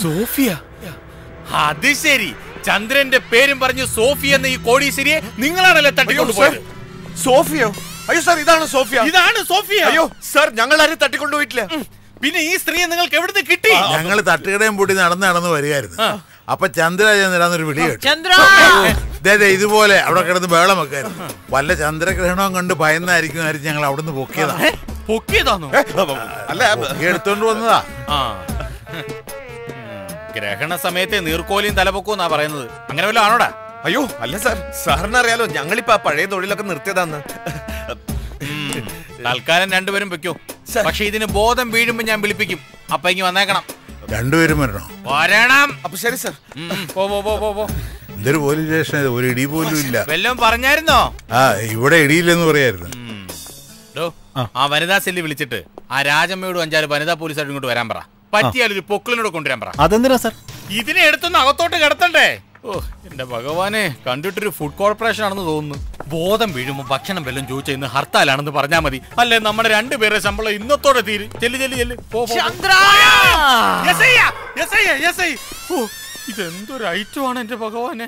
Sophia? അത് ശരി, ചന്ദ്രന്റെ പേരും പറഞ്ഞു സോഫിയ എന്ന ഈ കോടീശ്വരിയെ നിങ്ങളാണല്ലേ തട്ടിക്കൊണ്ടുപോയത്? സോഫിയോ? അയ്യോ സാർ, ഇതാണ് സോഫിയ. ഇതാണ് സോഫിയ? അയ്യോ സാർ, ഞങ്ങൾ ആരും തട്ടിക്കൊണ്ടുപോയിട്ടില്ല. പിന്നെ ഈ സ്ത്രീയെ നിങ്ങൾക്ക് എവിടുന്ന് കിട്ടി? ഞങ്ങൾ തട്ടുകടയും പൂട്ടി നടന്ന് വരികയായിരുന്നു. അപ്പൊ ചന്ദ്രചന്ദ്രന്നൊരു വിളി കേട്ടു. ഇതുപോലെ അവിടെ കിടന്ന് ബഹളം വെക്കായിരുന്നു. വല്ല ചന്ദ്രഗ്രഹണവും കണ്ട് ഭയന്നായിരിക്കും ഞങ്ങൾ അവിടുന്ന് പൊക്കിയതാണോ? അല്ല, എടുത്തോണ്ട് വന്നതാ. ഗ്രഹണ സമയത്തെ നീർക്കോലിയും തലപൊക്കുന്നാ പറയുന്നത്. അങ്ങനെ വല്ല ആണോടാ? അയ്യോ അല്ല സാർ, സാറിന് അറിയാലോ ഞങ്ങളിപ്പോ പഴയ തൊഴിലൊക്കെ നിർത്തിയതാന്ന്. തൽക്കാലം രണ്ടുപേരും വെക്കോ. പക്ഷെ ഇതിന് ബോധം വീഴുമ്പോ ഞാൻ വിളിപ്പിക്കും. അപ്പൊ ഇങ്ങ് വന്നേക്കണം. രണ്ടുപേരും വരണോ? വരണം. അപ്പൊ ശരി സാർ. ഇതൊരു പോലീസ് സ്റ്റേഷൻ, ഒരു ഇടി പോലും ഇല്ല. വല്ലതും പറഞ്ഞായിരുന്നോ? ഇവിടെ ഇടിയില്ലെന്ന് പറയായിരുന്നു. ആ വനിതാ സെല്ലി വിളിച്ചിട്ട് ആ രാജമ്മയോട് 5-6 വനിതാ പോലീസുകാർ ഇങ്ങോട്ട് വരാൻ പറ. പറ്റിയാലൊരു പൊക്കിളിനോട് കൊണ്ടുവരാൻ പറ. അതെന്തിനാ സാർ? ഇതിനെ എടുത്തൊന്ന് അകത്തോട്ട് കിടത്തണ്ടേ? ഓ എന്റെ ഭഗവാനെ, കണ്ടിട്ടൊരു ഫുഡ് കോർപ്പറേഷൻ ആണെന്ന് തോന്നുന്നു. ബോധം വീഴുമ്പോ ഭക്ഷണം വല്ലതും ചോദിച്ച ഇന്ന് ഹർത്താലാണെന്ന് പറഞ്ഞാൽ മതി. അല്ലെ നമ്മുടെ രണ്ടുപേരെ ശമ്പളം ഇന്നത്തോടെ തീരും. ഇതെന്തൊരു ഐറ്റമാണ് എന്റെ ഭഗവാനെ.